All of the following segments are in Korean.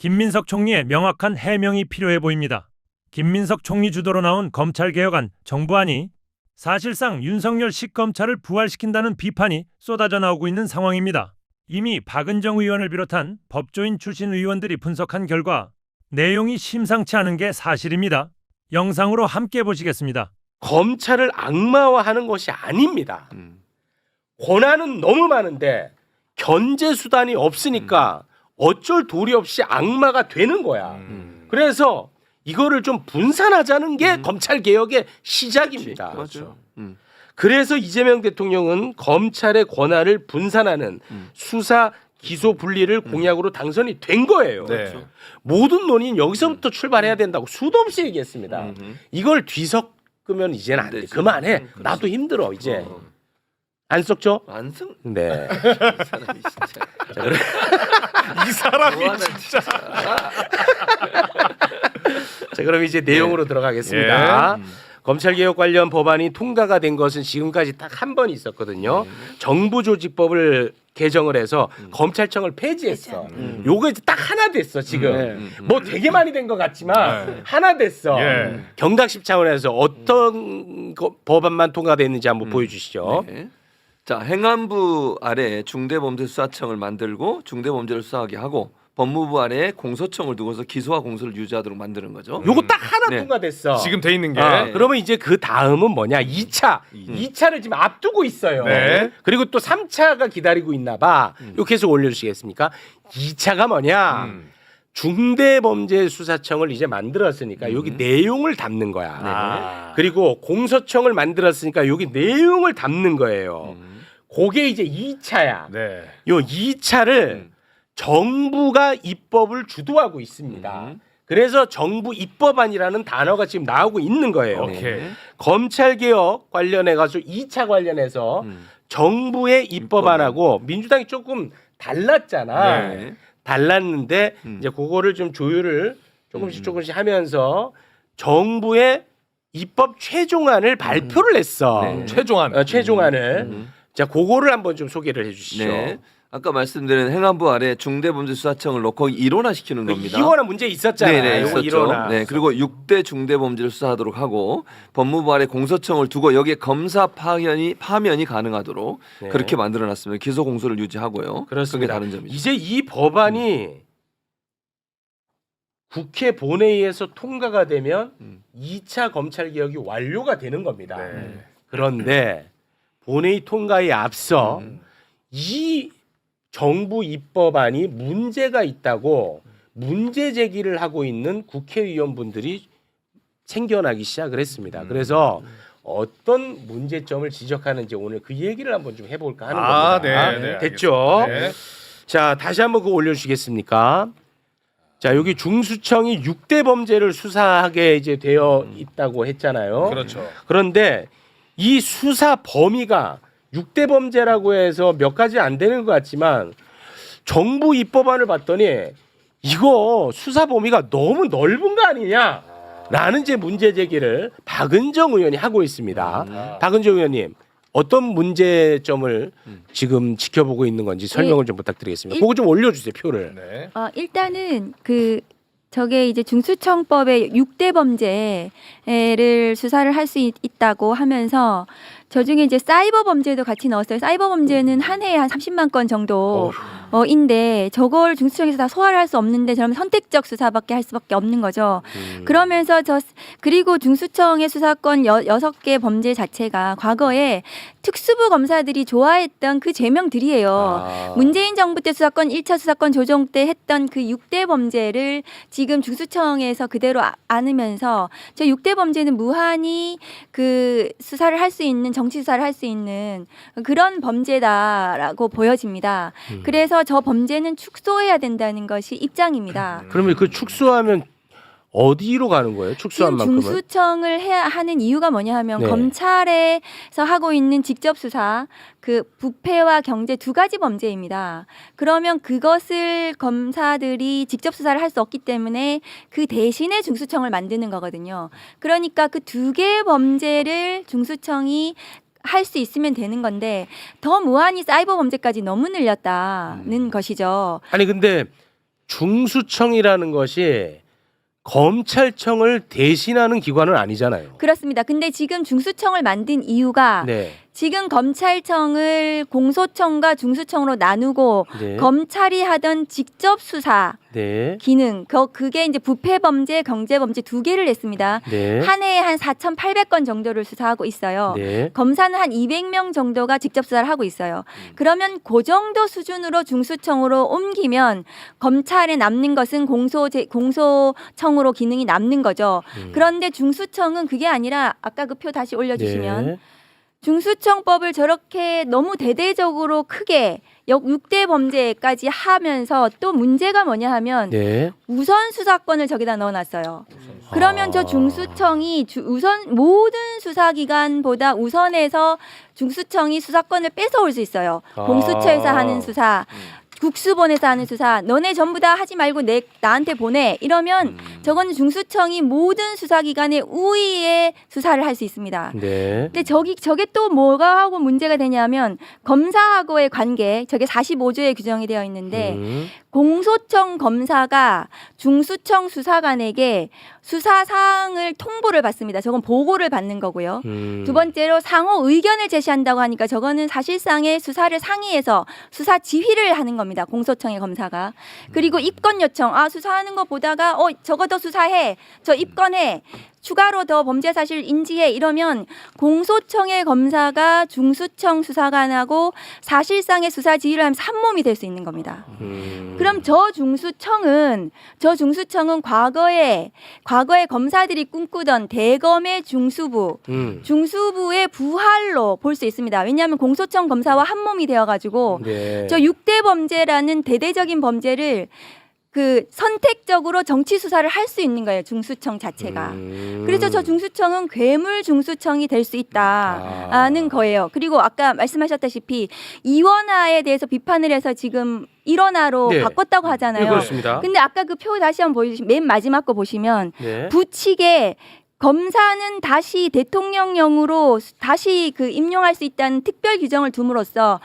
김민석 총리의 명확한 해명이 필요해 보입니다. 김민석 총리 주도로 나온 검찰개혁안 정부안이 사실상 윤석열 식검찰을 부활시킨다는 비판이 쏟아져 나오고 있는 상황입니다. 이미 박은정 의원을 비롯한 법조인 출신 의원들이 분석한 결과 내용이 심상치 않은 게 사실입니다. 영상으로 함께 보시겠습니다. 검찰을 악마화하는 것이 아닙니다. 권한은 너무 많은데 견제 수단이 없으니까 어쩔 도리 없이 악마가 되는 거야. 그래서 이거를 좀 분산하자는 게 검찰 개혁의 시작입니다. 그렇죠. 그래서 이재명 대통령은 검찰의 권한을 분산하는 수사 기소 분리를 공약으로 당선이 된 거예요. 네. 모든 논의는 여기서부터 출발해야 된다고 수도 없이 얘기했습니다. 이걸 뒤섞으면 이제는 안 돼. 그만해. 나도 힘들어 이제. 안 썩죠? 안 썩. 네. 사람이 진짜. 이 사람이 진짜. 자, 그럼 이제 내용으로 들어가겠습니다. 검찰개혁 관련 법안이 통과가 된 것은 지금까지 딱 한 번 있었거든요. 정부조직법을 개정을 해서 검찰청을 폐지했어. 요거 이제 딱 하나 됐어 지금. 뭐 되게 많이 된 것 같지만 하나 됐어. 경각심 차원에서 어떤 법안만 통과됐는지 한번 보여주시죠. 네. 자, 행안부 아래 중대범죄수사청을 만들고 중대범죄를 수사하게 하고 법무부 아래에 공소청을 두고서 기소와 공소를 유지하도록 만드는 거죠. 요거 딱 하나 네. 통과됐어. 지금 돼 있는 게. 그러면 이제 그 다음은 뭐냐? 2차. 2차를 지금 앞두고 있어요. 네. 그리고 또 3차가 기다리고 있나 봐. 요 계속 올려주시겠습니까? 2차가 뭐냐? 중대범죄수사청을 이제 만들었으니까 여기 내용을 담는 거야. 그리고 공소청을 만들었으니까 여기 내용을 담는 거예요. 그게 이제 2차야. 네. 요 2차를 정부가 입법을 주도하고 있습니다. 그래서 정부 입법안이라는 단어가 지금 나오고 있는 거예요. 오케이. 검찰개혁 관련해 가지고 2차 관련해서 정부의 입법안하고 민주당이 조금 달랐잖아. 네. 달랐는데 이제 그거를 좀 조율을 조금씩 하면서 정부의 입법 최종안을 발표를 했어. 네. 최종안. 최종안을. 자, 그거를 한번 좀 소개를 해 주시죠. 네. 아까 말씀드린 행안부 아래 중대범죄수사청을 넣고 일원화시키는 겁니다. 이거는 문제 있었잖아요. 네네, 요거 있었죠. 일어나. 네, 그리고 6대 중대범죄를 수사하도록 하고 법무부 아래 공소청을 두고 여기에 검사 파면이 가능하도록 네. 그렇게 만들어놨습니다. 기소 공소를 유지하고요. 그렇습니다. 그게 다른 점이죠. 이제 이 법안이 국회 본회의에서 통과가 되면 2차 검찰 개혁이 완료가 되는 겁니다. 네. 그런데 본회의 통과에 앞서 이 정부 입법안이 문제가 있다고 문제 제기를 하고 있는 국회의원분들이 생겨나기 시작을 했습니다. 그래서 어떤 문제점을 지적하는지 오늘 그 얘기를 한번 좀 해볼까 하는 겁니다. 네, 됐죠? 네. 자, 다시 한번 그거 올려주시겠습니까? 자, 여기 중수청이 6대 범죄를 수사하게 이제 되어 있다고 했잖아요. 그렇죠. 그런데 이 수사 범위가 6대 범죄라고 해서 몇 가지 안 되는 것 같지만 정부 입법안을 봤더니 이거 수사 범위가 너무 넓은 거 아니냐라는 이제 문제 제기를 박은정 의원이 하고 있습니다. 박은정 의원님 어떤 문제점을 지금 지켜보고 있는 건지 설명을 좀 부탁드리겠습니다. 그거 좀 올려주세요, 표를. 네. 일단은 저게 이제 중수청법의 6대 범죄를 수사를 할 수 있다고 하면서 저 중에 이제 사이버 범죄도 같이 넣었어요. 사이버 범죄는 한 해에 한 30만 건 정도인데 저걸 중수청에서 다 소화를 할 수 없는데 저러면 선택적 수사밖에 할 수밖에 없는 거죠. 그러면서 그리고 중수청의 수사권 6개 범죄 자체가 과거에 특수부 검사들이 좋아했던 그 죄명들이에요. 문재인 정부 때 수사권 1차 수사권 조정 때 했던 그 6대 범죄를 지금 중수청에서 그대로 안으면서 저 6대 범죄는 무한히 그 수사를 할 수 있는 정치 수사를 할 수 있는 그런 범죄다라고 보여집니다. 그래서 저 범죄는 축소해야 된다는 것이 입장입니다. 그러면 그 축소하면 어디로 가는 거예요? 축소한 지금 만큼은? 중수청을 해야 하는 이유가 뭐냐 하면 네. 검찰에서 하고 있는 직접 수사, 그 부패와 경제 두 가지 범죄입니다. 그러면 그것을 검사들이 직접 수사를 할 수 없기 때문에 그 대신에 중수청을 만드는 거거든요. 그러니까 그 두 개의 범죄를 중수청이 할 수 있으면 되는 건데 더 무한히 사이버 범죄까지 너무 늘렸다는 것이죠. 아니 근데 중수청이라는 것이 검찰청을 대신하는 기관은 아니잖아요. 그렇습니다. 근데 지금 중수청을 만든 이유가 네. 지금 검찰청을 공소청과 중수청으로 나누고 네. 검찰이 하던 직접 수사 네. 기능 그게 이제 부패범죄, 경제범죄 두 개를 냈습니다. 네. 한 해에 한 4,800건 정도를 수사하고 있어요. 네. 검사는 한 200명 정도가 직접 수사를 하고 있어요. 그러면 그 정도 수준으로 중수청으로 옮기면 검찰에 남는 것은 공소청으로 기능이 남는 거죠. 그런데 중수청은 그게 아니라 아까 그 표 다시 올려주시면 네. 중수청법을 저렇게 너무 대대적으로 크게 6대 범죄까지 하면서 또 문제가 뭐냐 하면 네. 우선 수사권을 저기다 넣어놨어요. 그러면 저 중수청이 우선 모든 수사기관보다 우선해서 중수청이 수사권을 뺏어올 수 있어요. 공수처에서 하는 수사, 국수본에서 하는 수사, 너네 전부 다 하지 말고 나한테 보내. 이러면 저건 중수청이 모든 수사기관의 우위에 수사를 할 수 있습니다. 네. 근데 저게 또 뭐가 하고 문제가 되냐면 검사하고의 관계, 저게 45조에 규정이 되어 있는데 공소청 검사가 중수청 수사관에게 수사 사항을 통보를 받습니다. 저건 보고를 받는 거고요. 두 번째로 상호 의견을 제시한다고 하니까 저거는 사실상의 수사를 상의해서 수사 지휘를 하는 겁니다. 공소청의 검사가. 그리고 입건 요청. 수사하는 거 보다가 저거 더 수사해. 저 입건해. 추가로 더 범죄 사실 인지해 이러면 공소청의 검사가 중수청 수사관하고 사실상의 수사 지휘를 하면서 한 몸이 될 수 있는 겁니다. 그럼 저 중수청은 과거에 검사들이 꿈꾸던 대검의 중수부의 부활로 볼 수 있습니다. 왜냐하면 공소청 검사와 한 몸이 되어가지고 네. 저 6대 범죄라는 대대적인 범죄를 선택적으로 정치 수사를 할 수 있는 거예요. 중수청 자체가. 그래서 저 중수청은 괴물 중수청이 될 수 있다는 거예요. 그리고 아까 말씀하셨다시피 이원화에 대해서 비판을 해서 지금 일원화로 네. 바꿨다고 하잖아요. 네, 그렇습니다. 근데 아까 그 표 다시 한번 보여주시면 맨 마지막 거 보시면 네. 부칙에 검사는 다시 대통령령으로 다시 임용할 수 있다는 특별 규정을 둠으로써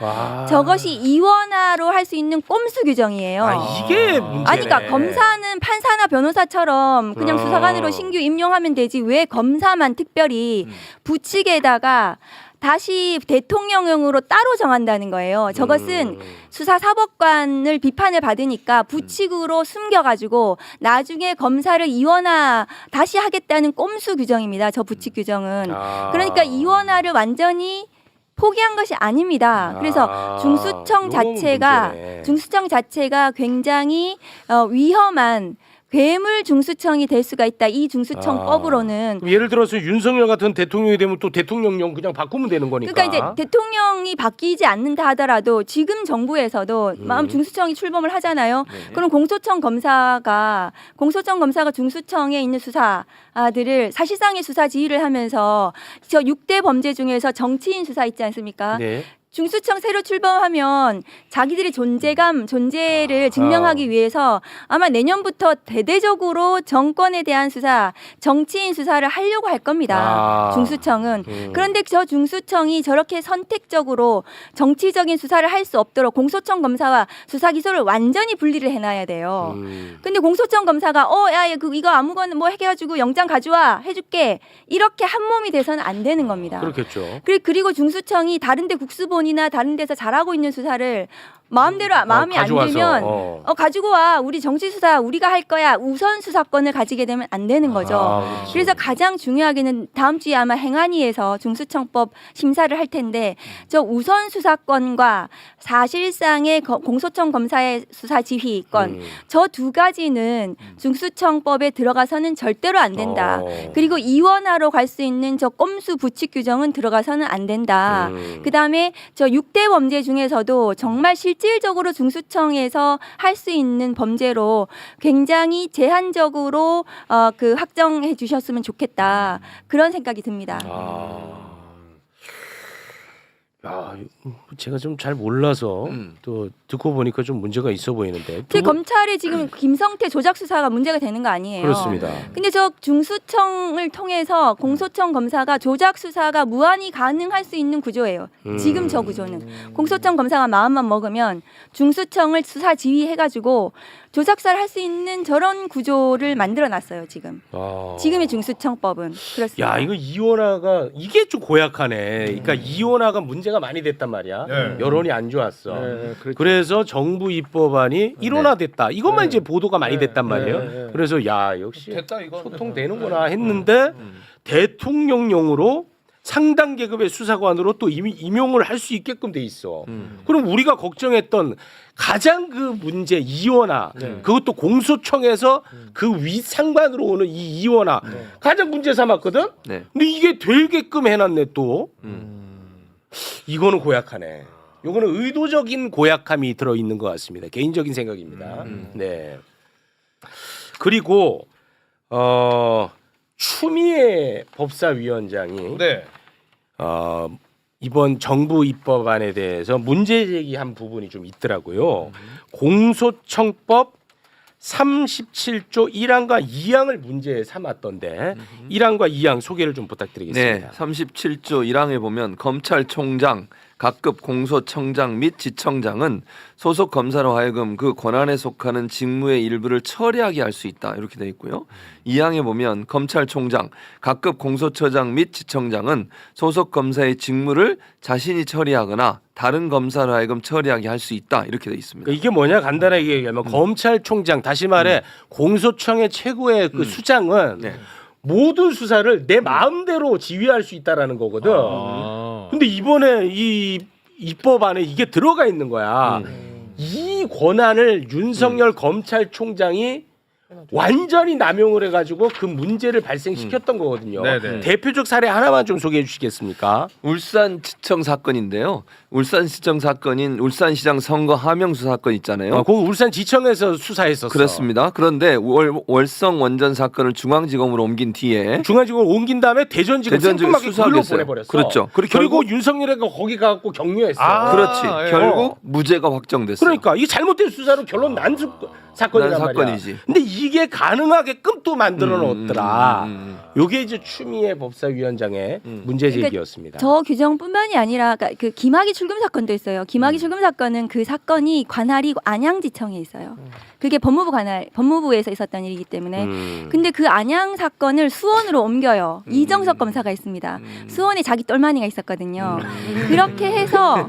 저것이 이원화로 할 수 있는 꼼수 규정이에요. 이게 문제네. 그러니까 검사는 판사나 변호사처럼 그냥 수사관으로 신규 임용하면 되지 왜 검사만 특별히 부칙에다가 다시 대통령령으로 따로 정한다는 거예요. 저것은 수사사법관을 비판을 받으니까 부칙으로 숨겨가지고 나중에 검사를 이원화 다시 하겠다는 꼼수 규정입니다. 저 부칙 규정은. 그러니까 이원화를 완전히 포기한 것이 아닙니다. 그래서 중수청 자체가 굉장히 위험한 괴물 중수청이 될 수가 있다. 이 중수청법으로는. 그럼 예를 들어서 윤석열 같은 대통령이 되면 또 대통령령 그냥 바꾸면 되는 거니까. 그러니까 이제 대통령이 바뀌지 않는다 하더라도 지금 정부에서도 중수청이 출범을 하잖아요. 그럼 공소청 검사가 중수청에 있는 수사들을 사실상의 수사 지휘를 하면서 저 6대 범죄 중에서 정치인 수사 있지 않습니까? 네. 중수청 새로 출범하면 자기들의 존재를 증명하기 위해서 아마 내년부터 대대적으로 정권에 대한 수사, 정치인 수사를 하려고 할 겁니다. 중수청은. 그런데 저 중수청이 저렇게 선택적으로 정치적인 수사를 할 수 없도록 공소청 검사와 수사 기소를 완전히 분리를 해놔야 돼요. 근데 공소청 검사가 이거 아무거나 뭐 해가지고 영장 가져와 해줄게 이렇게 한 몸이 돼서는 안 되는 겁니다. 그렇겠죠. 그리고 중수청이 다른데 국수본이나 다른 데서 잘하고 있는 수사를 마음대로 마음이 안 들면 가지고 와 우리 정치 수사 우리가 할 거야 우선 수사권을 가지게 되면 안 되는 거죠. 그래서 가장 중요하게는 다음 주에 아마 행안위에서 중수청법 심사를 할 텐데 저 우선 수사권과 사실상의 공소청 검사의 수사 지휘권 저 두 가지는 중수청법에 들어가서는 절대로 안 된다. 그리고 이원화로 갈 수 있는 저 꼼수 부칙 규정은 들어가서는 안 된다. 그다음에 저 6대 범죄 중에서도 정말 실질적으로 중수청에서 할 수 있는 범죄로 굉장히 제한적으로 확정해 주셨으면 좋겠다. 그런 생각이 듭니다. 제가 좀 잘 몰라서 또 듣고 보니까 좀 문제가 있어 보이는데. 검찰이 지금 김성태 조작 수사가 문제가 되는 거 아니에요. 그렇습니다. 근데 저 중수청을 통해서 공소청 검사가 조작 수사가 무한히 가능할 수 있는 구조예요. 지금 저 구조는 공소청 검사가 마음만 먹으면 중수청을 수사 지휘해가지고 조작사를 할 수 있는 저런 구조를 만들어놨어요 지금. 지금의 중수청법은 그렇습니다. 야 이거 이원화가 이게 좀 고약하네. 그러니까 이원화가 문제가 많이 됐단 말이야. 네. 여론이 안 좋았어. 네, 그렇죠. 그래서 정부 입법안이 일원화됐다. 이것만 이제 보도가 많이 됐단 말이에요. 네. 그래서 야 역시 됐다 이거. 소통되는구나 했는데 대통령령으로 상당 계급의 수사관으로 또 임용을 할 수 있게끔 돼 있어. 그럼 우리가 걱정했던 가장 그 문제 이원화, 그것도 공소청에서 그 위 상관으로 오는 이 이원화 가장 문제 삼았거든. 네. 근데 이게 되게끔 해놨네 또. 이거는 고약하네. 이거는 의도적인 고약함이 들어 있는 것 같습니다. 개인적인 생각입니다. 네. 그리고 추미애 법사위원장이 네. 이번 정부 입법안에 대해서 문제 제기한 부분이 좀 있더라고요. 공소청법 37조 1항과 2항을 문제 삼았던데 1항과 2항 소개를 좀 네, 부탁드리겠습니다. 37조 1항에 보면 검찰총장, 각급 공소청장 및 지청장은 소속 검사로 하여금 그 권한에 속하는 직무의 일부를 처리하게 할 수 있다 이렇게 돼 있고요. 2항에 보면 검찰총장, 각급 공소처장 및 지청장은 소속 검사의 직무를 자신이 처리하거나 다른 검사로 하여금 처리하게 할 수 있다 이렇게 돼 있습니다. 그러니까 이게 뭐냐 간단하게 얘기하면 검찰총장 다시 말해 공소청의 최고의 그 수장은 네. 모든 수사를 내 마음대로 지휘할 수 있다라는 거거든. 근데 이번에 이 입법안에 이게 들어가 있는 거야. 이 권한을 윤석열 검찰총장이 완전히 남용을 해가지고 그 문제를 발생시켰던 거거든요. 네네. 대표적 사례 하나만 좀 소개해 주시겠습니까? 울산지청 사건인데요. 울산시청 사건인 울산시장 선거 하명수 사건 있잖아요. 그 울산지청에서 수사했었어. 그렇습니다. 그런데 월성 원전 사건을 중앙지검으로 옮긴 뒤에 중앙지검을 옮긴 다음에 대전지검 대전지검 생뚱하게 글로 수사하겠어요. 보내버렸어. 그렇죠. 그리고 윤석열이가 거기 가고 격려했어. 그렇지. 예. 결국 무죄가 확정됐어요. 그러니까 이 잘못된 수사로 결론 난 사건이란 난 말이야. 사건이지. 근데 이게 가능하게끔 또 만들어 놓았더라. 요게 이제 추미애 법사위원장의 문제 제기였습니다. 저 규정뿐만이 아니라 그 김학의 출금 사건도 있어요. 김학의 출금 사건은 그 사건이 관할이 안양지청에 있어요. 그게 법무부에서 있었던 일이기 때문에. 근데 그 안양 사건을 수원으로 옮겨요. 이정석 검사가 있습니다. 수원에 자기 똘마니가 있었거든요. 그렇게 해서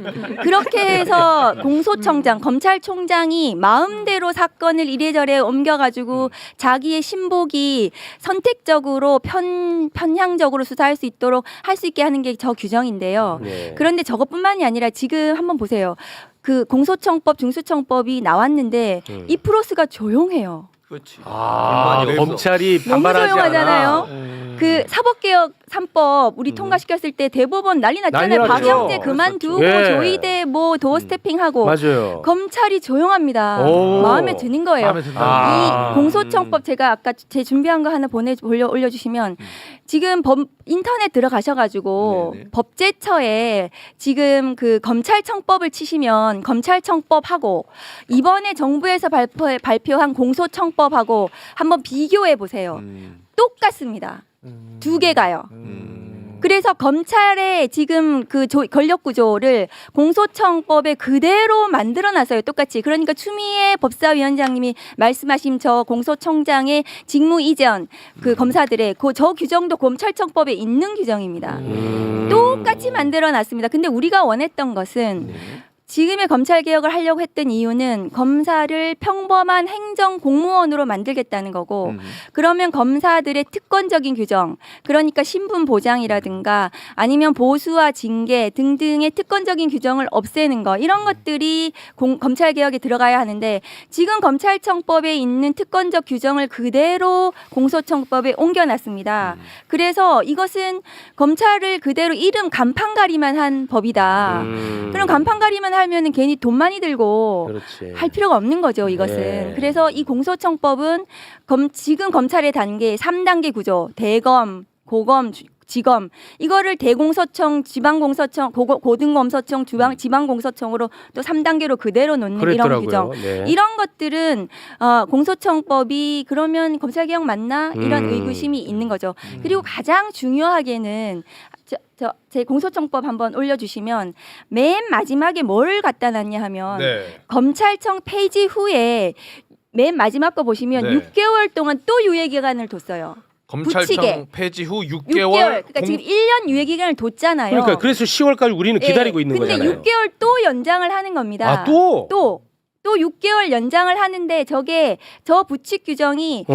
공소청장, 검찰총장이 마음대로 사건을 이래저래 옮겨가지고 자기의 신복이 선택적으로 편향적으로 수사할 수 있도록 할 수 있게 하는 게 저 규정인데요. 네. 그런데 저것뿐만이 아니라 지금 한번 보세요. 그 공소청법, 중수청법이 나왔는데 이 프로스가 조용해요. 그렇지. 검찰이 너무 반발하지 조용하잖아요. 않아. 그 사법개혁 3법 우리 통과시켰을 때 대법원 난리 났잖아요. 난리 났죠. 박영재 그만두고 예. 조의대 뭐 도어 스태핑하고 맞아요. 검찰이 조용합니다. 오. 마음에 드는 거예요. 마음에 든다. 이 공소청법 제가 아까 제 준비한 거 하나 올려주시면 지금 인터넷 들어가셔가지고 네네. 법제처에 지금 그 검찰청법을 치시면 검찰청법하고 이번에 정부에서 발표한 공소청법하고 한번 비교해 보세요. 똑같습니다. 두 개가요. 그래서 검찰의 지금 그 권력 구조를 공소청법에 그대로 만들어놨어요. 똑같이. 그러니까 추미애 법사위원장님이 말씀하신 저 공소청장의 직무 이전 그 검사들의 저 규정도 검찰청법에 있는 규정입니다. 똑같이 만들어놨습니다. 근데 우리가 원했던 것은 지금의 검찰 개혁을 하려고 했던 이유는 검사를 평범한 행정 공무원으로 만들겠다는 거고 그러면 검사들의 특권적인 규정 그러니까 신분 보장이라든가 아니면 보수와 징계 등등의 특권적인 규정을 없애는 거 이런 것들이 검찰 개혁에 들어가야 하는데 지금 검찰청법에 있는 특권적 규정을 그대로 공소청법에 옮겨놨습니다. 그래서 이것은 검찰을 그대로 이름 간판가리만 한 법이다. 그럼 간판가리만 하면은 괜히 돈 많이 들고 그렇지. 할 필요가 없는 거죠, 이것은. 네. 그래서 이 공소청법은 지금 검찰의 단계 3단계 구조, 대검, 고검, 지검 이거를 대공소청, 지방공소청, 고등검소청, 지방공소청으로 또 3단계로 그대로 놓는 그랬더라고요. 이런 규정. 네. 이런 것들은 공소청법이 그러면 검찰개혁 맞나? 이런 의구심이 있는 거죠. 그리고 가장 중요하게는 제 공소청법 한번 올려주시면 맨 마지막에 뭘 갖다 놨냐 하면 네. 검찰청 폐지 후에 맨 마지막 거 보시면 네. 6개월 동안 또 유예 기간을 뒀어요. 검찰청 붙이게. 폐지 후 6개월. 6개월. 그러니까 지금 1년 유예 기간을 뒀잖아요. 그러니까 그래서 10월까지 우리는 예, 기다리고 있는 근데 거잖아요. 6개월 또 연장을 하는 겁니다. 아, 또? 또 6개월 연장을 하는데 저게 저 부칙 규정이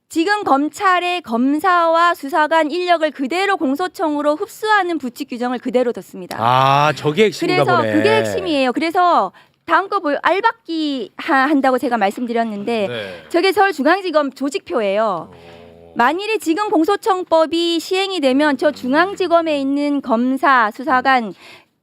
지금 검찰의 검사와 수사관 인력을 그대로 공소청으로 흡수하는 부칙 규정을 그대로 뒀습니다. 아, 저게 핵심인가 그래서 보네. 그게 핵심이에요. 그래서 다음 거 보여 알박기 한다고 제가 말씀드렸는데 네. 저게 서울중앙지검 조직표예요. 만일에 지금 공소청법이 시행이 되면 저 중앙지검에 있는 검사, 수사관,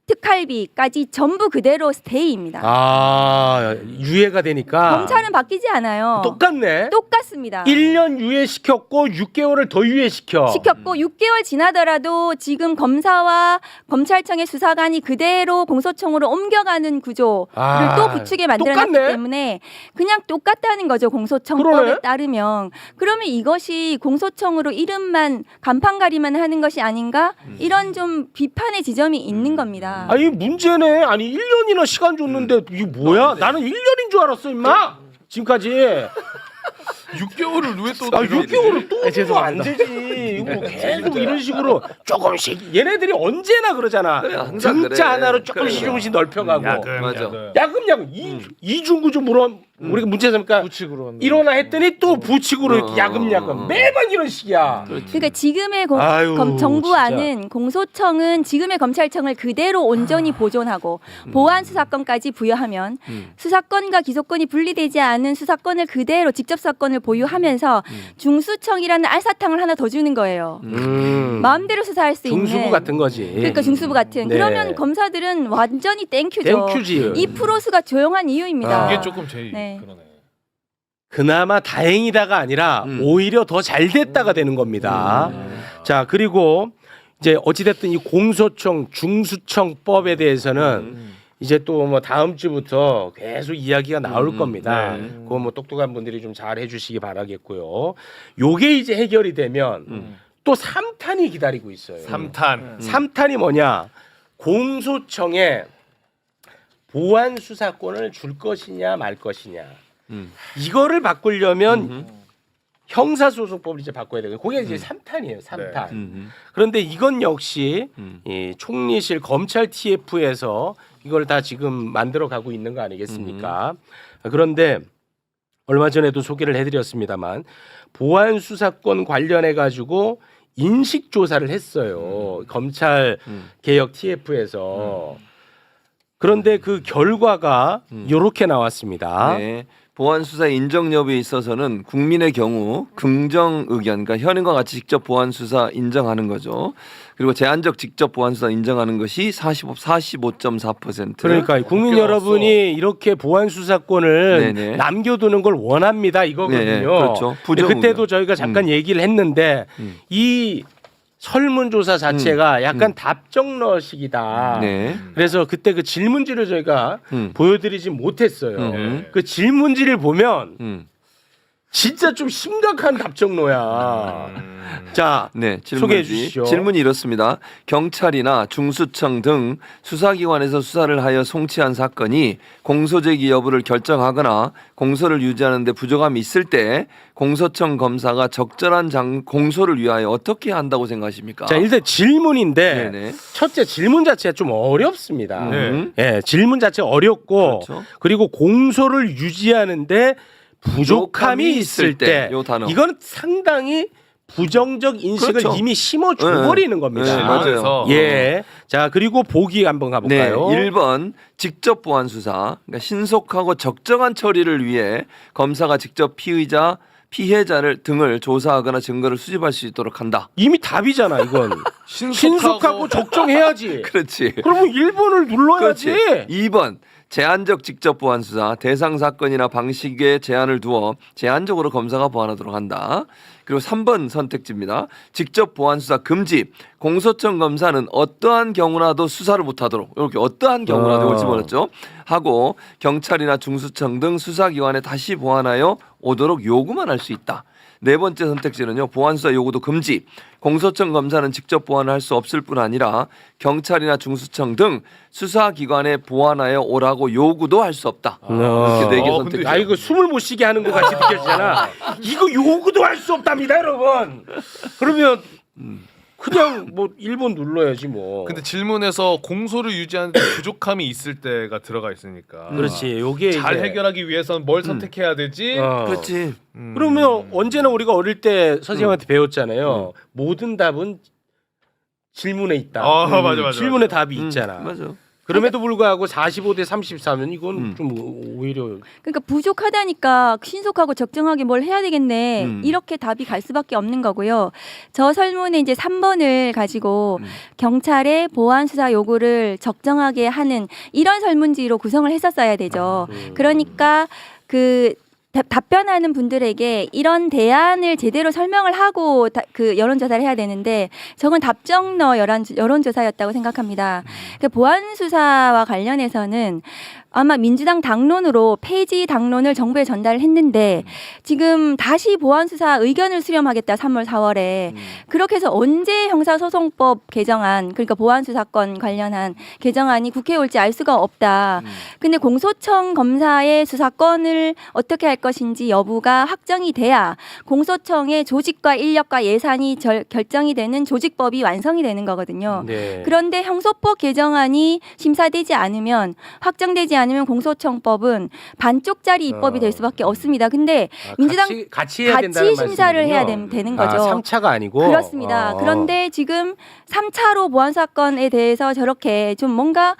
특활비까지 전부 그대로 스테이입니다. 아, 유예가 되니까 검찰은 바뀌지 않아요. 똑같네. 똑같습니다. 1년 유예시켰고 6개월을 더 유예시켜. 시켰고 6개월 지나더라도 지금 검사와 검찰청의 수사관이 그대로 공소청으로 옮겨가는 구조를 아, 또 부추게 만들어놨기 똑같네. 때문에 그냥 똑같다는 거죠. 공소청법에 그러네. 따르면. 그러면 이것이 공소청으로 이름만 간판가리만 하는 것이 아닌가? 이런 좀 비판의 지점이 있는 겁니다. 아니 문제네. 아니 1년이나 시간 줬는데 이게 뭐야? 나는 1년인 줄 알았어, 임마. 지금까지. 6개월을 왜 또? 아, 6개월을 또 주면 안 죄송합니다. 되지. 이거 뭐 계속 이런 식으로 조금씩. 얘네들이 언제나 그러잖아. 그래, 항상 등자 그래. 하나로 조금씩 그래. 조금씩 넓혀가고. 맞아. 야금 이중구조 물어 우리가 문제 삼니까 부칙으로 일어나 했더니 또 부칙으로 이렇게 야금 매번 이런 식이야. 그러니까 지금의 아유, 정부안은 공소청은 지금의 검찰청을 그대로 온전히 보존하고 보안 수사권까지 부여하면 수사권과 기소권이 분리되지 않은 수사권을 그대로 직접 사건을 보유하면서 중수청이라는 알사탕을 하나 더 주는 거예요. 마음대로 수사할 수 있는. 중수부 같은 거지. 그러니까 중수부 같은. 네. 그러면 검사들은 완전히 땡큐죠. 땡큐지. 이 프로스가 조용한 이유입니다. 아. 이게 조금 제일 네. 그러네. 그나마 다행이다가 아니라 오히려 더 잘 됐다가 되는 겁니다. 자, 그리고 이제 어찌됐든 이 공소청 중수청법에 대해서는 이제 또 뭐 다음 주부터 계속 이야기가 나올 겁니다. 네. 그거 뭐 똑똑한 분들이 좀 잘 해주시기 바라겠고요. 요게 이제 해결이 되면 또 3탄이 기다리고 있어요. 3탄. 3탄이 뭐냐? 공소청에 보안 수사권을 줄 것이냐 말 것이냐. 이거를 바꾸려면 형사소송법을 이제 바꿔야 되고 그게 이제 3탄이에요. 3탄. 그런데 이건 역시 이 총리실 검찰 TF에서 이걸 다 지금 만들어 가고 있는 거 아니겠습니까? 그런데 얼마 전에도 소개를 해드렸습니다만 보안 수사권 관련해 가지고 인식 조사를 했어요. 검찰 개혁 TF에서. 그런데 그 결과가 이렇게 나왔습니다. 네. 보안 수사 인정 여부에 있어서는 국민의 경우 긍정 의견, 그러니까 현행과 같이 직접 보안 수사 인정하는 거죠. 그리고 제한적 직접 보안 수사 인정하는 것이 45.4%. 그러니까 국민 바뀌어왔어. 여러분이 이렇게 보안 수사권을 네네. 남겨두는 걸 원합니다 이거거든요. 네, 그렇죠. 근데 부정 그때도 의견. 저희가 잠깐 얘기를 했는데 이 설문조사 자체가 약간 답정너식이다. 네. 그래서 그때 그 질문지를 저희가 보여드리지 못했어요. 그 질문지를 보면 진짜 좀 심각한 답정너야. 자, 네, 소개해 주시죠. 질문이 이렇습니다. 경찰이나 중수청 등 수사기관에서 수사를 하여 송치한 사건이 공소제기 여부를 결정하거나 공소를 유지하는 데 부족함이 있을 때 공소청 검사가 적절한 공소를 위하여 어떻게 한다고 생각하십니까? 자 일단 질문인데 네네. 첫째 질문 자체가 좀 어렵습니다. 네. 예, 질문 자체가 어렵고 그렇죠. 그리고 공소를 유지하는데 부족함이 있을 때 요 단어. 이건 상당히 부정적 인식을 그렇죠. 이미 심어줘버리는 겁니다. 네, 맞아요. 예. 자 그리고 보기 한번 네, 가볼까요? 1번 직접 보안 수사. 그러니까 신속하고 적정한 처리를 위해 검사가 직접 피해자를 등을 조사하거나 증거를 수집할 수 있도록 한다. 이미 답이잖아 이건. 신속하고 적정해야지. 그렇지. 그러면 1번을 눌러야지. 그렇지. 2번 제한적 직접 보안 수사. 대상 사건이나 방식에 제한을 두어 제한적으로 검사가 보안하도록 한다. 그리고 3번 선택지입니다. 직접 보안 수사 금지. 공소청 검사는 어떠한 경우라도 수사를 못하도록 이렇게 어떠한 경우라도 옳지 못했죠. 하고 경찰이나 중수청 등 수사기관에 다시 보완하여 오도록 요구만 할 수 있다. 네 번째 선택지는요. 보안수사 요구도 금지. 공소청 검사는 직접 보완을 할 수 없을 뿐 아니라 경찰이나 중수청 등 수사기관에 보완하여 오라고 요구도 할 수 없다. 이렇게 네 개 근데 선택지. 아 이거 숨을 못 쉬게 하는 것 같이 느껴지잖아. 이거 요구도 할 수 없답니다, 여러분. 그러면 그냥 뭐 1번 눌러야지 뭐. 근데 질문에서 공소를 유지하는 데 부족함이 있을 때가 들어가 있으니까. 그렇지. 요게 잘 이제 해결하기 위해서는 뭘 선택해야 되지? 그렇지. 그러면 언제나 우리가 어릴 때 선생님한테 배웠잖아요. 모든 답은 질문에 있다. 맞아. 질문에 답이 있잖아. 맞아. 그럼에도 불구하고 45대 34면 이건 좀 오히려 그러니까 부족하다니까 신속하고 적정하게 뭘 해야 되겠네. 이렇게 답이 갈 수밖에 없는 거고요. 저 설문에 이제 3번을 가지고 경찰의 보안 수사 요구를 적정하게 하는 이런 설문지로 구성을 했었어야 되죠. 그러니까 그 답변하는 분들에게 이런 대안을 제대로 설명을 하고 그 여론조사를 해야 되는데 저건 답정너 여론조사였다고 생각합니다. 그 보안 수사와 관련해서는 아마 민주당 당론으로 폐지 당론을 정부에 전달을 했는데 지금 다시 보안 수사 의견을 수렴하겠다 3월 4월에 그렇게 해서 언제 형사소송법 개정안 그러니까 보안 수사권 관련한 개정안이 국회에 올지 알 수가 없다. 근데 공소청 검사의 수사권을 어떻게 할 것인지 여부가 확정이 돼야 공소청의 조직과 인력과 예산이 결정이 되는 조직법이 완성이 되는 거거든요. 네. 그런데 형소법 개정안이 심사되지 않으면 확정되지 않으면 공소청법은 반쪽짜리 입법이 될 수밖에 없습니다. 근데 민주당 같이 해야 된다는 같이 심사를 해야 말씀이군요. 되는 거죠. 3차가 아니고 그렇습니다. 그런데 지금 3차로 보안 사건에 대해서 저렇게 좀 뭔가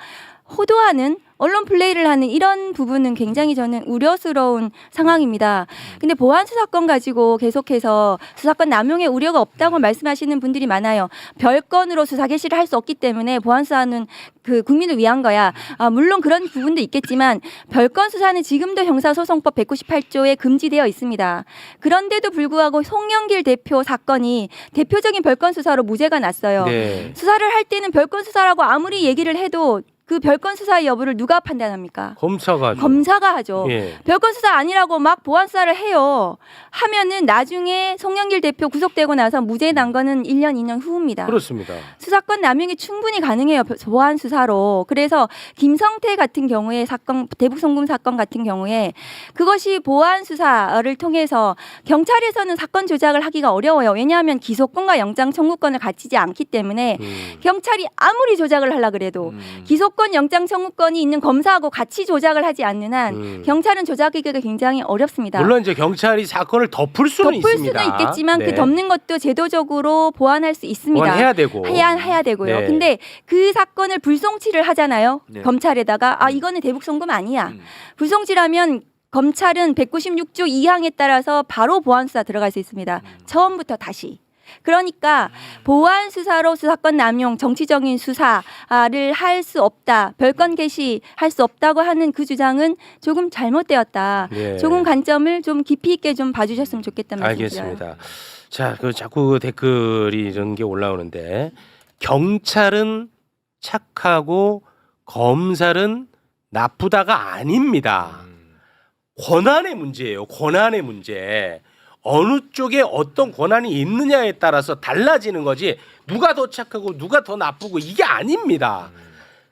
호도하는 언론 플레이를 하는 이런 부분은 굉장히 저는 우려스러운 상황입니다. 근데 보안 수사권 가지고 계속해서 수사권 남용의 우려가 없다고 말씀하시는 분들이 많아요. 별건으로 수사 개시를 할 수 없기 때문에 보안 수사는 그 국민을 위한 거야. 물론 그런 부분도 있겠지만 별건 수사는 지금도 형사소송법 198조에 금지되어 있습니다. 그런데도 불구하고 송영길 대표 사건이 대표적인 별건 수사로 무죄가 났어요. 네. 수사를 할 때는 별건 수사라고 아무리 얘기를 해도 그 별건 수사의 여부를 누가 판단합니까? 검사가 검사가 하죠. 예. 별건 수사 아니라고 막 보안 수사를 해요. 하면은 나중에 송영길 대표 구속되고 나서 무죄 난 거는 1년, 2년 후입니다. 그렇습니다. 수사권 남용이 충분히 가능해요. 보안 수사로. 그래서 김성태 같은 경우에 사건, 대북 송금 사건 같은 경우에 그것이 보안 수사를 통해서 경찰에서는 사건 조작을 하기가 어려워요. 왜냐하면 기소권과 영장 청구권을 갖추지 않기 때문에 경찰이 아무리 조작을 하려 그래도 기소권 영장 청구권이 있는 검사하고 같이 조작을 하지 않는 한 경찰은 조작하기가 굉장히 어렵습니다. 물론 이제 경찰이 사건을 덮을 수는 있습니다. 수는 있겠지만 네. 그 덮는 것도 제도적으로 보완할 수 있습니다. 보완해야 되고. 해야 되고요. 네. 근데 그 사건을 불송치를 하잖아요. 네. 검찰에다가 이거는 대북 송금 아니야. 불송치라면 검찰은 196조 2항에 따라서 바로 보안 수사 들어갈 수 있습니다. 처음부터 다시. 그러니까 보안 수사로 수사권 남용, 정치적인 수사를 할 수 없다. 별건 개시 할 수 없다고 하는 그 주장은 조금 잘못되었다. 네. 조금 관점을 좀 깊이 있게 좀 봐주셨으면 좋겠다는 말씀드려요. 알겠습니다. 자, 그 자꾸 댓글이 이런 게 올라오는데 경찰은 착하고 검찰은 나쁘다가 아닙니다. 권한의 문제예요. 권한의 문제. 어느 쪽에 어떤 권한이 있느냐에 따라서 달라지는 거지 누가 더 착하고 누가 더 나쁘고 이게 아닙니다.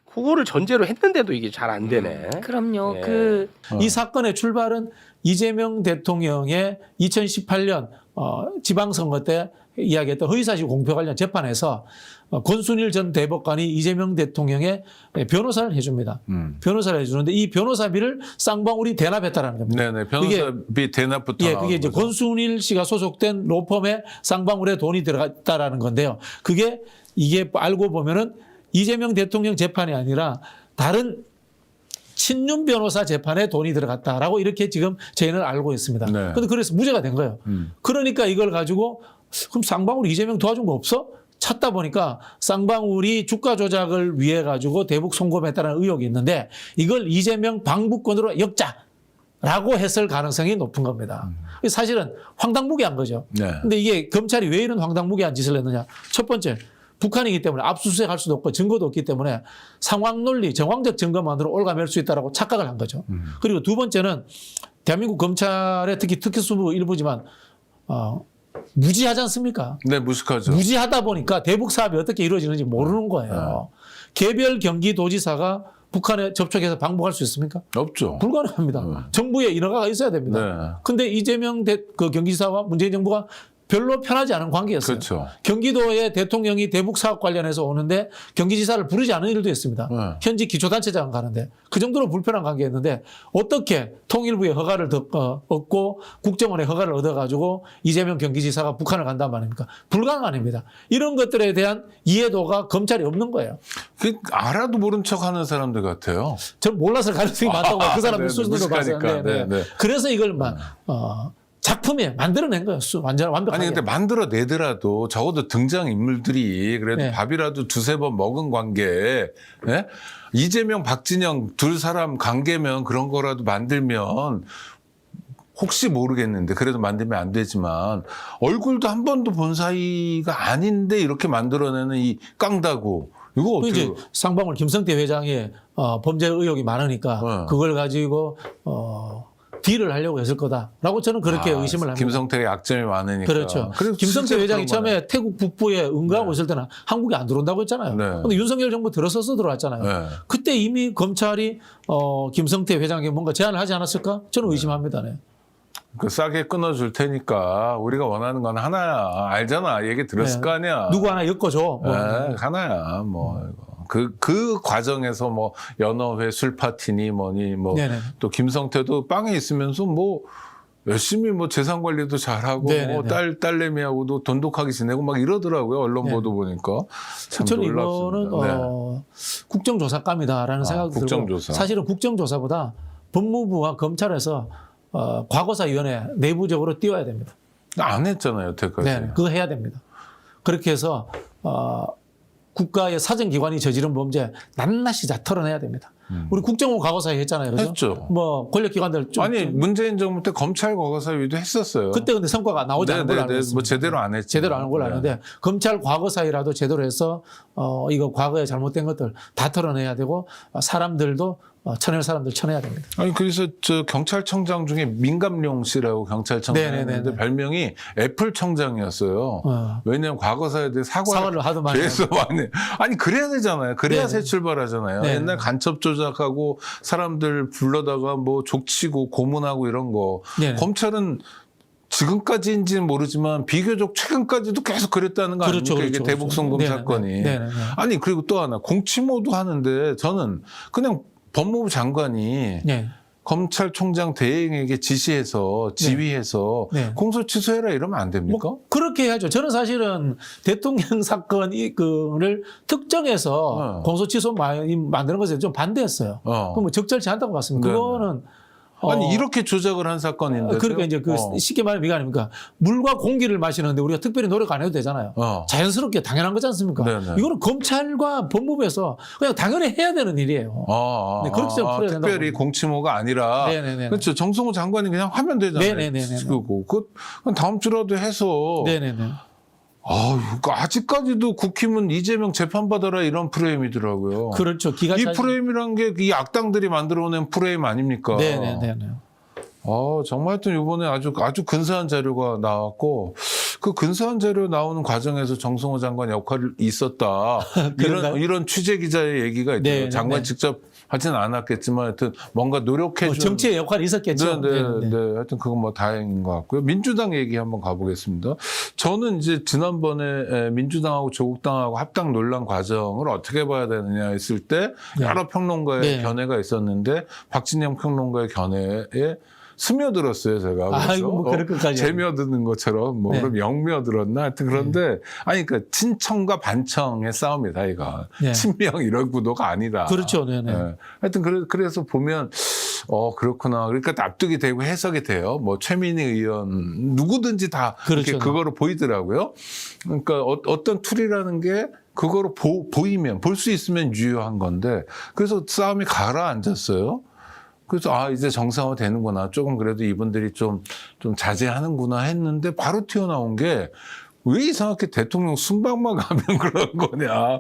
그거를 전제로 했는데도 이게 잘 안 되네. 그럼요. 예. 이 사건의 출발은 이재명 대통령의 2018년 지방선거 때 이야기했던 허위사실 공표 관련 재판에서 권순일 전 대법관이 이재명 대통령의 변호사를 해줍니다. 변호사를 해주는데 이 변호사비를 쌍방울이 대납했다라는 겁니다. 네네. 변호사비 대납부터. 예, 그게 이제 권순일 씨가 소속된 로펌에 쌍방울에 돈이 들어갔다라는 건데요. 이게 알고 보면은 이재명 대통령 재판이 아니라 다른 친윤 변호사 재판에 돈이 들어갔다라고 이렇게 지금 저희는 알고 있습니다. 그런데 네. 그래서 무죄가 된 거예요. 그러니까 이걸 가지고 그럼 쌍방울이 이재명 도와준 거 없어? 찾다 보니까 쌍방울이 주가 조작을 위해 가지고 대북 송금했다는 의혹이 있는데 이걸 이재명 방북권으로 역자라고 했을 가능성이 높은 겁니다. 사실은 황당무계한 거죠. 네. 근데 이게 검찰이 왜 이런 황당무계한 짓을 했느냐? 첫 번째, 북한이기 때문에 압수수색할 수도 없고 증거도 없기 때문에 상황 논리, 정황적 증거만으로 올가맬 수 있다라고 착각을 한 거죠. 그리고 두 번째는 대한민국 검찰의 특히 특수부 일부지만 무지하지 않습니까? 네, 무식하죠. 무지하다 보니까 대북 사업이 어떻게 이루어지는지 모르는 거예요. 개별 경기도지사가 북한에 접촉해서 방북할 수 있습니까? 없죠. 불가능합니다. 정부에 인허가가 있어야 됩니다. 네. 근데 이재명 그 경기지사와 문재인 정부가 별로 편하지 않은 관계였어요. 그렇죠. 경기도에 대통령이 대북 사업 관련해서 오는데 경기지사를 부르지 않은 일도 있습니다. 네. 현지 기초단체장 가는데 그 정도로 불편한 관계였는데 어떻게 통일부의 허가를 얻고 국정원의 허가를 얻어가지고 이재명 경기지사가 북한을 간단 말입니까? 불가능 아닙니다. 이런 것들에 대한 이해도가 검찰이 없는 거예요. 그 알아도 모른 척하는 사람들 같아요. 저는 몰라서 가능성이 많다고 그 사람들 네, 수준으로 봤어요. 무식하니까. 네. 그래서 이걸 작품에 만들어낸 거예요. 완전 완벽하게. 아니 근데 만들어내더라도 적어도 등장인물들이 그래도 네. 밥이라도 두세 번 먹은 관계에 예? 이재명 박진영 둘 사람 관계면 그런 거라도 만들면 혹시 모르겠는데 그래도 만들면 안 되지만 얼굴도 한 번도 본 사이가 아닌데 이렇게 만들어내는 이 깡다구 이거 어떻게 이제 쌍방울 김성태 회장의 범죄 의혹이 많으니까 그걸 가지고 딜을 하려고 했을 거다라고 저는 그렇게 의심을 합니다. 김성태가 약점이 많으니까. 그렇죠. 그래서 김성태 실제로 회장이 그런 거네. 처음에 태국 북부에 응가하고 있을 때는 한국에 안 들어온다고 했잖아요. 네. 근데 윤석열 정부 들어서서 들어왔잖아요. 네. 그때 이미 검찰이 김성태 회장에게 뭔가 제안을 하지 않았을까? 저는 의심합니다. 네. 그 싸게 끊어줄 테니까 우리가 원하는 건 하나야. 알잖아. 얘기 들었을 네. 거 아니야. 누구 하나 엮어줘. 뭐. 네, 하나야. 뭐 이거. 그 과정에서 뭐 연어회 술 파티니 뭐니 뭐 네네. 또 김성태도 빵에 있으면서 뭐 열심히 뭐 재산 관리도 잘하고 네네네. 뭐 딸내미하고도 돈독하게 지내고 막 이러더라고요. 언론 네. 보도 보니까 참 저는 놀랍습니다. 이거는 국정조사감이다라는 생각이 국정조사. 들고 사실은 국정조사보다 법무부와 검찰에서 과거사위원회 내부적으로 띄워야 됩니다. 안 했잖아요, 여태까지. 네, 그거 해야 됩니다. 그렇게 해서 국가의 사정기관이 저지른 범죄 낱낱이 다 털어내야 됩니다. 우리 국정원 과거사위 했잖아요. 그죠? 했죠. 뭐 권력기관들 좀 아니 문재인 정부 때 검찰 과거사위도 했었어요. 그때 근데 성과가 나오지 않은 걸로 알고 있습니다. 뭐 제대로 안 했죠. 제대로 안 한 걸로 아는데 검찰 과거사위라도 제대로 해서 이거 과거에 잘못된 것들 다 털어내야 되고 사람들도 쳐낼 사람들 쳐내야 됩니다. 아니 그래서 저 경찰청장 중에 민감룡 씨라고 경찰청장인데 네네네네. 별명이 애플 청장이었어요. 왜냐하면 과거사에 대해 사과를 하도 많이 계속 많이 아니 그래야 되잖아요. 그래야 네네. 새 출발하잖아요. 네네. 옛날 간첩 조작하고 사람들 불러다가 뭐 족치고 고문하고 이런 거 네네. 검찰은 지금까지인지는 모르지만 비교적 최근까지도 계속 그랬다는 거 그렇죠, 아닙니까? 이게 그렇죠, 대북 송금 네네네. 사건이. 네네네. 아니 그리고 또 하나 공치모도 하는데 저는 그냥 법무부 장관이 네. 검찰총장 대행에게 지시해서 지휘해서 네. 공소 취소해라 이러면 안 됩니까? 뭐 그렇게 해야죠. 저는 사실은 대통령 사건 이거를 특정해서 공소 취소 만드는 것에 좀 반대했어요. 그럼 뭐 적절치 않다고 봤습니다. 네네. 그거는 아니 이렇게 조작을 한 사건인데 그러니까 이제 쉽게 말하면 이거 아닙니까? 물과 공기를 마시는데 우리가 특별히 노력 안 해도 되잖아요. 자연스럽게 당연한 거지 않습니까? 네네. 이거는 검찰과 법무부에서 그냥 당연히 해야 되는 일이에요. 네, 그렇게 좀 풀어야 된다고 특별히 봅니다. 공치모가 아니라 네네네. 그렇죠. 정성호 장관이 그냥 하면 되잖아요. 네네네네. 그거 다음 주라도 해서 네네네. 아직까지도 국힘은 이재명 재판받아라 이런 프레임이더라고요. 그렇죠. 기가 이 차지. 프레임이란 게 이 악당들이 만들어낸 프레임 아닙니까? 네네네. 정말 하여튼 이번에 아주 근사한 자료가 나왔고 그 근사한 자료 나오는 과정에서 정성호 장관 역할이 있었다. 그런가요? 이런 취재 기자의 얘기가 있대요. 네네네. 장관 직접 하지는 않았겠지만 하여튼 뭔가 노력해 준 정치의 역할이 있었겠죠. 네. 하여튼 그건 뭐 다행인 것 같고요. 민주당 얘기 한번 가보겠습니다. 저는 이제 지난번에 민주당하고 조국당하고 합당 논란 과정을 어떻게 봐야 되느냐 했을 때 여러 평론가의 견해가 있었는데 박진영 평론가의 견해에 스며들었어요, 제가. 그래서 아이고, 뭐 그럴 것까지. 재며드는 것처럼 뭐 그럼 영며들었나 하여튼 그런데 아니 그러니까 친청과 반청의 싸움이다 이거. 친명 이런 구도가 아니다. 그렇죠. 네네. 하여튼 그래서 보면 그렇구나. 그러니까 납득이 되고 해석이 돼요. 뭐 최민희 의원 누구든지 다 그렇죠. 이렇게 그거로 보이더라고요. 그러니까 어떤 툴이라는 게 그거로 보이면 볼 수 있으면 유효한 건데 그래서 싸움이 가라앉았어요. 그래서 이제 정상화 되는구나. 조금 그래도 이분들이 좀 자제하는구나 했는데 바로 튀어나온 게 왜 이상하게 대통령 순방만 가면 그런 거냐.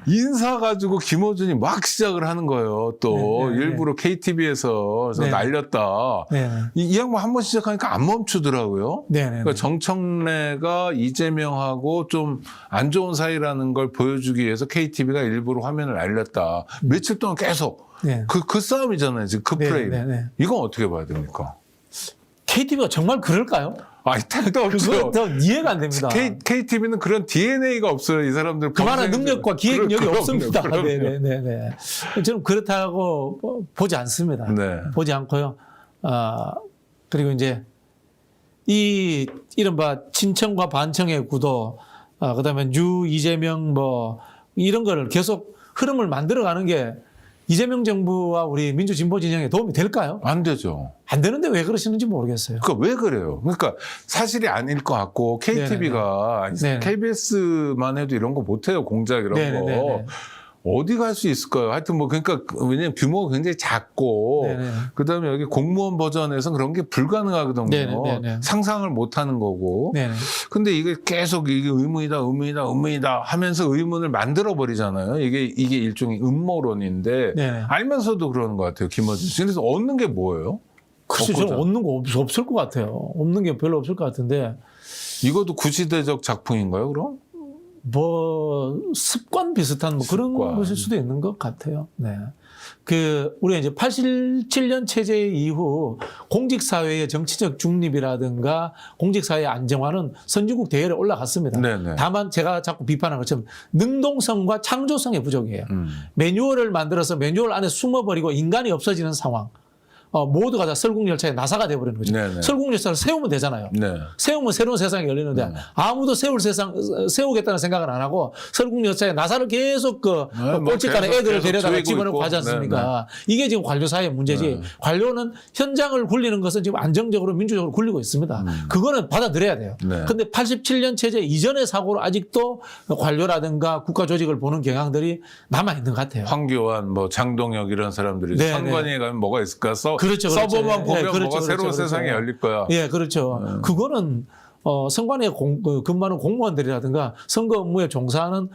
인사 가지고 김어준이 막 시작을 하는 거예요. 또 네, 네, 일부러 KTV에서 네. 날렸다. 네. 이 양반 한 번 시작하니까 안 멈추더라고요. 네. 네. 그러니까 정청래가 이재명하고 좀 안 좋은 사이라는 걸 보여주기 위해서 KTV가 일부러 화면을 날렸다. 며칠 동안 계속 네. 그 싸움이잖아요. 지금 그 네, 프레임. 네, 네. 이건 어떻게 봐야 됩니까? KTV가 정말 그럴까요? 아니, 택도 없죠. 그거 이해가 안 됩니다. KTV는 그런 DNA가 없어요. 이 사람들. 그만한 평생- 능력과 기획력이 그럼요, 없습니다. 그럼요. 네네네. 저는 그렇다고 보지 않습니다. 네. 보지 않고요. 그리고 이제 이 이른바 친청과 반청의 구도, 그다음에 이재명 뭐 이런 거를 계속 흐름을 만들어가는 게 이재명 정부와 우리 민주진보 진영에 도움이 될까요? 안 되죠. 안 되는데 왜 그러시는지 모르겠어요. 그러니까 왜 그래요? 그러니까 사실이 아닐 것 같고 KTV가 네네. KBS만 해도 이런 거 못해요. 공작 이런 거. 네네네. 어디 갈 수 있을까요? 하여튼 뭐 그러니까 왜냐면 규모가 굉장히 작고 네네. 그다음에 여기 공무원 버전에서 그런 게 불가능하거든요. 네네네. 상상을 못 하는 거고. 네네. 근데 이게 계속 이게 의문이다 하면서 의문을 만들어 버리잖아요. 이게 일종의 음모론인데 네네. 알면서도 그러는 것 같아요. 김어준 씨. 그래서 얻는 게 뭐예요? 글쎄 저는 없거든. 얻는 거 없을 것 같아요. 없는 게 별로 없을 것 같은데 이것도 구시대적 작품인가요, 그럼? 뭐 습관 비슷한 뭐 그런 습관. 것일 수도 있는 것 같아요. 네. 우리가 이제 87년 체제 이후 공직사회의 정치적 중립이라든가 공직사회의 안정화는 선진국 대열에 올라갔습니다. 네네. 다만 제가 자꾸 비판한 것처럼 능동성과 창조성의 부족이에요. 매뉴얼을 만들어서 매뉴얼 안에 숨어버리고 인간이 없어지는 상황. 모두가 다 설국열차에 나사가 돼버리는 거죠. 네네. 설국열차를 세우면 되잖아요. 네. 세우면 새로운 세상이 열리는데 아무도 세우겠다는 생각은 안 하고 설국열차에 나사를 계속 뭐 꼴찌간에 계속 애들을 데려다가 조이고 집어넣고 있고. 하지 않습니까? 이게 지금 관료사의 문제지. 네. 관료는 현장을 굴리는 것은 지금 안정적으로 민주적으로 굴리고 있습니다. 그거는 받아들여야 돼요. 네. 근데 87년 체제 이전의 사고로 아직도 관료라든가 국가 조직을 보는 경향들이 남아있는 것 같아요. 황교안, 뭐 장동혁 이런 사람들이 네, 선관위에 가면 뭐가 있을까? 그렇죠, 그렇죠. 서버만 보면 예, 그렇죠, 뭐가 새로운 그렇죠, 세상이 그렇죠. 열릴 거야. 예, 그렇죠. 그거는 선관위에 근무하는 공무원들이라든가 선거 업무에 종사하는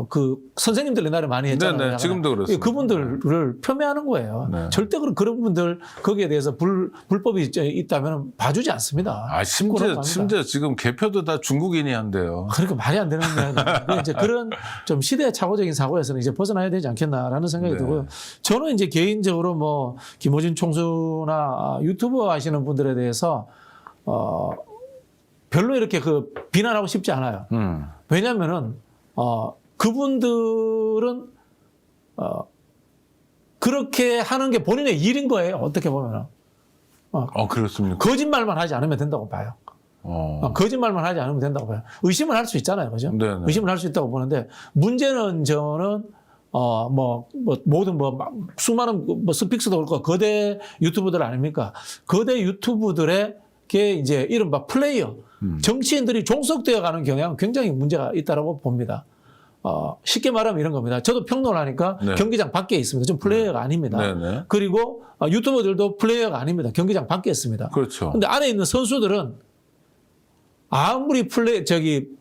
그 선생님들 옛날에 많이 했잖아요. 네네, 지금도 그렇습니다. 예, 그분들을 폄훼하는 거예요. 네. 절대 그런 분들 거기에 대해서 불법이 있다면 봐주지 않습니다. 아, 심지어 지금 개표도 다 중국인이 한대요. 그러니까 말이 안 되는 거예요. 이제 그런 좀 시대착오적인 사고에서는 이제 벗어나야 되지 않겠나라는 생각이 네. 들고요. 저는 이제 개인적으로 뭐 김어준 총수나 유튜버 하시는 분들에 대해서 별로 이렇게 비난하고 싶지 않아요. 왜냐면은 그분들은 그렇게 하는 게 본인의 일인 거예요. 어떻게 보면은 그렇습니까? 거짓말만 하지 않으면 된다고 봐요. 거짓말만 하지 않으면 된다고 봐요. 의심을 할 수 있잖아요. 그죠? 네네. 의심을 할 수 있다고 보는데 문제는 저는 모든 수많은 스픽스도 그렇고 거대 유튜버들 아닙니까? 거대 유튜브들에게 이제 이른바 플레이어, 정치인들이 종속되어 가는 경향은 굉장히 문제가 있다고 봅니다. 쉽게 말하면 이런 겁니다. 저도 평론을 하니까 네. 경기장 밖에 있습니다. 좀 플레이어가 아닙니다. 네네. 그리고 유튜버들도 플레이어가 아닙니다. 경기장 밖에 있습니다. 그렇죠. 근데 안에 있는 선수들은 아무리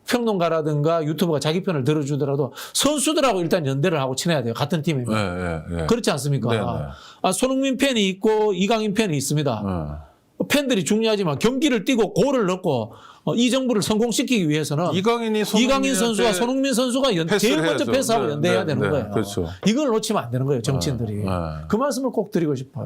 평론가라든가 유튜버가 자기 편을 들어주더라도 선수들하고 일단 연대를 하고 친해야 돼요. 같은 팀이면. 네. 그렇지 않습니까? 네네. 손흥민 팬이 있고 이강인 팬이 있습니다. 팬들이 중요하지만 경기를 뛰고 골을 넣고 이 정부를 성공시키기 위해서는 이강인 선수와 손흥민 선수가 제일 먼저 해야죠. 패스하고 네, 연대해야 네, 되는 네, 거예요. 그렇죠. 이걸 놓치면 안 되는 거예요. 정치인들이. 네. 그 말씀을 꼭 드리고 싶어요.